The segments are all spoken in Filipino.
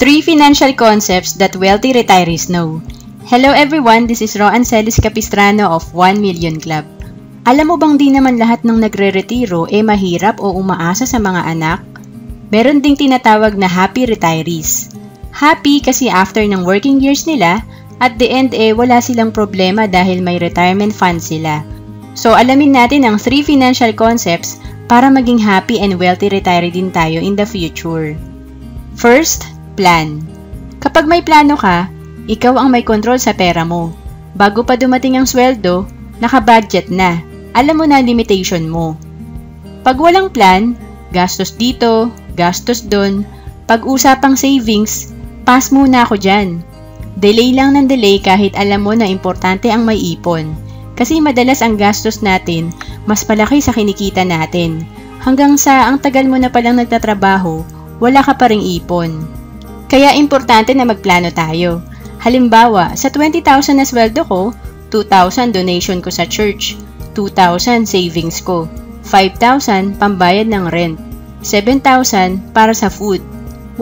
3 financial concepts that wealthy retirees know. Hello everyone, this is Roan Celis Capistrano of 1 Million Club. Alam mo bang di naman lahat ng nagre-retiro mahirap o umaasa sa mga anak? Meron ding tinatawag na happy retirees. Happy kasi after ng working years nila, at the end wala silang problema dahil may retirement fund sila. So alamin natin ang 3 financial concepts para maging happy and wealthy retiree din tayo in the future. First, plan. Kapag may plano ka, ikaw ang may control sa pera mo. Bago pa dumating ang sweldo, naka-budget na. Alam mo na limitation mo. Pag walang plan, gastos dito, gastos doon. Pag usapang savings, pass muna ako dyan. Delay lang ng delay kahit alam mo na importante ang may ipon. Kasi madalas ang gastos natin, mas palaki sa kinikita natin. Hanggang sa ang tagal mo na palang nagtatrabaho, wala ka pa ring ipon. Kaya importante na magplano tayo. Halimbawa, sa 20,000 na sweldo ko, 2,000 donation ko sa church, 2,000 savings ko, 5,000 pambayad ng rent, 7,000 para sa food,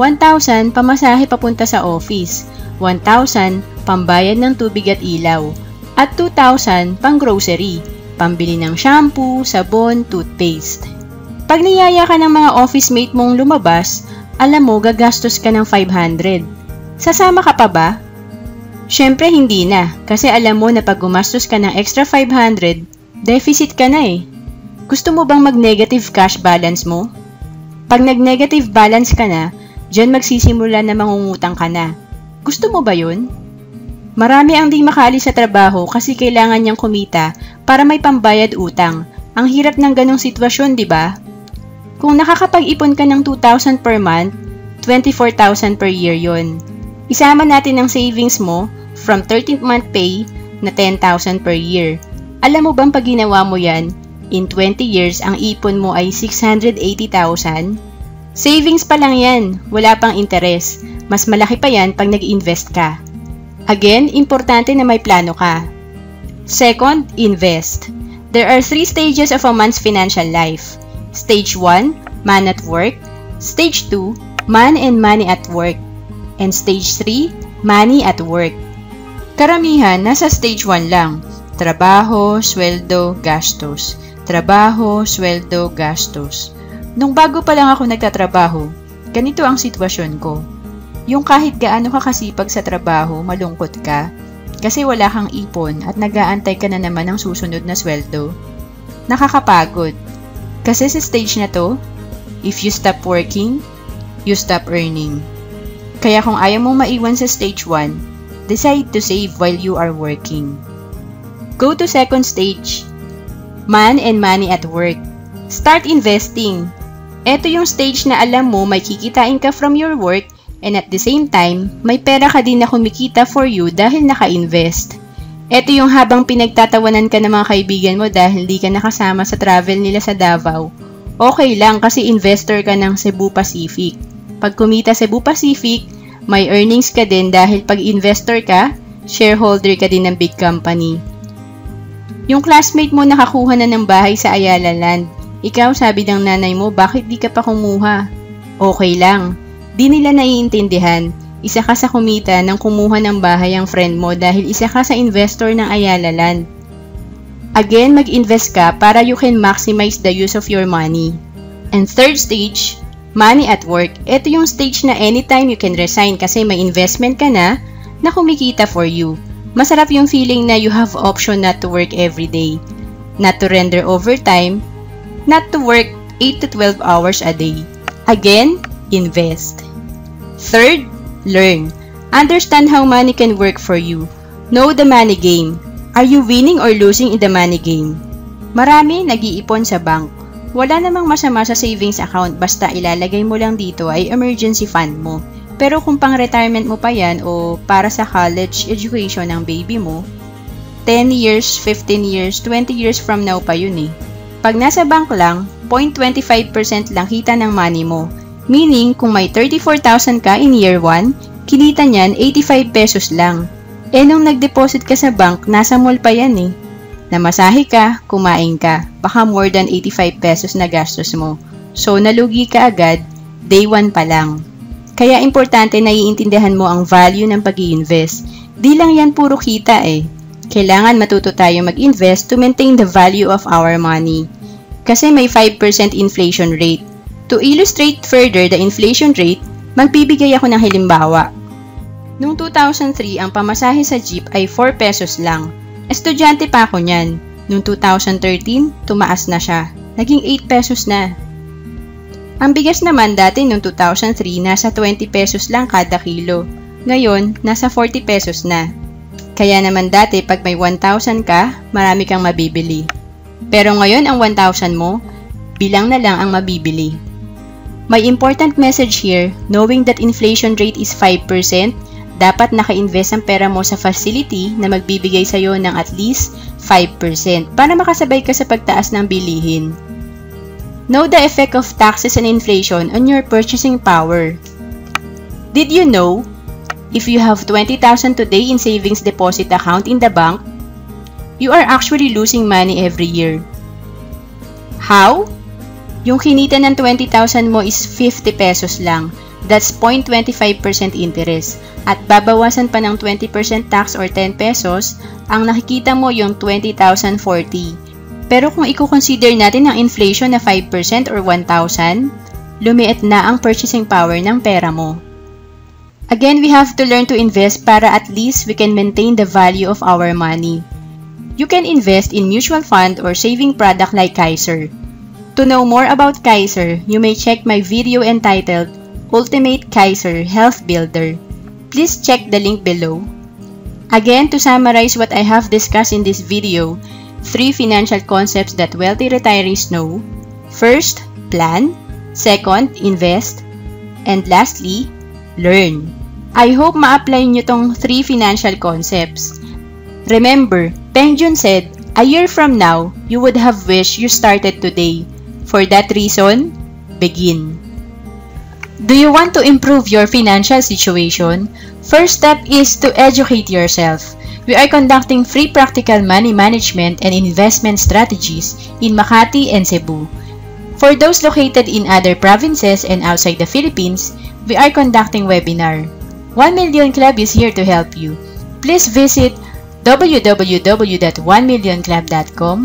1,000 pamasahe papunta sa office, 1,000 pambayad ng tubig at ilaw, at 2,000 pang grocery, pambili ng shampoo, sabon, toothpaste. Pag niyaya ka ng mga office mate mong lumabas, alam mo gagastos ka ng 500. Sasama ka pa ba? Syempre hindi na, kasi alam mo na pag gumastos ka ng extra 500, deficit ka na Gusto mo bang mag-negative cash balance mo? Pag nag-negative balance ka na, dyan magsisimula na mangungutang ka na. Gusto mo ba yun? Marami ang di makaalis sa trabaho kasi kailangan niyang kumita para may pambayad utang. Ang hirap ng ganong sitwasyon, di ba? Kung nakakapag-ipon ka ng 2,000 per month, 24,000 per year yon. Isama natin ang savings mo from 13th month pay na 10,000 per year. Alam mo bang pag ginawa mo yan, in 20 years ang ipon mo ay 680,000? Savings pa lang yan, wala pang interes. Mas malaki pa yan pag nag-invest ka. Again, importante na may plano ka. Second, invest. There are 3 stages of a man's financial life. Stage 1, man at work. Stage 2, man and money at work. And stage 3, money at work. Karamihan, nasa stage 1 lang. Trabaho, sweldo, gastos. Trabaho, sweldo, gastos. Nung bago pa lang ako nagtatrabaho, ganito ang sitwasyon ko. Yung kahit gaano ka kasipag sa trabaho, malungkot ka. Kasi wala kang ipon at nag-aantay ka na naman ng susunod na sweldo. Nakakapagod. Kasi sa stage na to, if you stop working, you stop earning. Kaya kung ayaw mong maiwan sa stage 1, decide to save while you are working. Go to second stage, man and money at work. Start investing. Ito yung stage na alam mo may kikitain ka from your work and at the same time, may pera ka din na kumikita for you dahil naka-invest. Ito yung habang pinagtatawanan ka ng mga kaibigan mo dahil di ka nakasama sa travel nila sa Davao. Okay lang kasi investor ka ng Cebu Pacific. Pag kumita Cebu Pacific, may earnings ka din dahil pag investor ka, shareholder ka din ng big company. Yung classmate mo nakakuha na ng bahay sa Ayala Land. Ikaw sabi ng nanay mo, bakit di ka pa kumuha? Okay lang. Di nila naiintindihan. Isa ka sa kumita nang kumuha ng bahay ang friend mo dahil isa ka sa investor ng Ayala Land. Again, mag-invest ka para you can maximize the use of your money. And third stage, money at work. Ito yung stage na anytime you can resign kasi may investment ka na kumikita for you. Masarap yung feeling na you have option not to work every day, not to render overtime, not to work 8 to 12 hours a day. Again, invest. Third, learn. Understand how money can work for you. Know the money game. Are you winning or losing in the money game? Marami nag-iipon sa bank. Wala namang masama sa savings account basta ilalagay mo lang dito ay emergency fund mo. Pero kung pang retirement mo pa yan o para sa college education ng baby mo, 10 years, 15 years, 20 years from now pa yun Pag nasa bank lang, 0.25% lang kita ng money mo. Meaning, kung may 34,000 ka in year 1, kinita niyan 85 pesos lang. Nung nag-deposit ka sa bank, nasa mall pa yan Namasahe ka, kumain ka, baka more than 85 pesos na gastos mo. So, nalugi ka agad, day 1 pa lang. Kaya importante na iintindihan mo ang value ng pag-i-invest. Di lang yan puro kita eh. Kailangan matuto tayo mag-invest to maintain the value of our money. Kasi may 5% inflation rate. To illustrate further the inflation rate, magbibigay ako ng halimbawa. Noong 2003, ang pamasahe sa jeep ay 4 pesos lang. Estudyante pa ako niyan. Noong 2013, tumaas na siya. Naging 8 pesos na. Ang bigas naman dati noong 2003, nasa 20 pesos lang kada kilo. Ngayon, nasa 40 pesos na. Kaya naman dati pag may 1,000 ka, marami kang mabibili. Pero ngayon ang 1,000 mo, bilang na lang ang mabibili. May important message here, knowing that inflation rate is 5%, dapat naka-invest ang pera mo sa facility na magbibigay sa'yo ng at least 5% para makasabay ka sa pagtaas ng bilihin. Know the effect of taxes and inflation on your purchasing power. Did you know, if you have 20,000 today in savings deposit account in the bank, you are actually losing money every year. How? Yung kinita ng 20,000 mo is 50 pesos lang. That's 0.25% interest. At babawasan pa ng 20% tax or 10 pesos, ang nakikita mo yung 20,040. Pero kung i-consider natin ang inflation na 5% or 1,000, lumiit na ang purchasing power ng pera mo. Again, we have to learn to invest para at least we can maintain the value of our money. You can invest in mutual fund or saving product like Kaiser. To know more about Kaiser, you may check my video entitled Ultimate Kaiser Health Builder. Please check the link below. Again, to summarize what I have discussed in this video, 3 financial concepts that wealthy retirees know. First, plan. Second, invest. And lastly, learn. I hope ma-apply nyo tong 3 financial concepts. Remember, Peng Joon said, a year from now, you would have wished you started today. For that reason, begin. Do you want to improve your financial situation? First step is to educate yourself. We are conducting free practical money management and investment strategies in Makati and Cebu. For those located in other provinces and outside the Philippines, we are conducting webinar. 1 Million Club is here to help you. Please visit www.1millionclub.com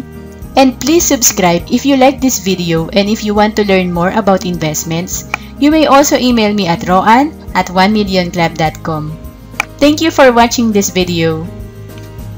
and please subscribe if you like this video, and if you want to learn more about investments, you may also email me at roan@1millionclub.com. Thank you for watching this video.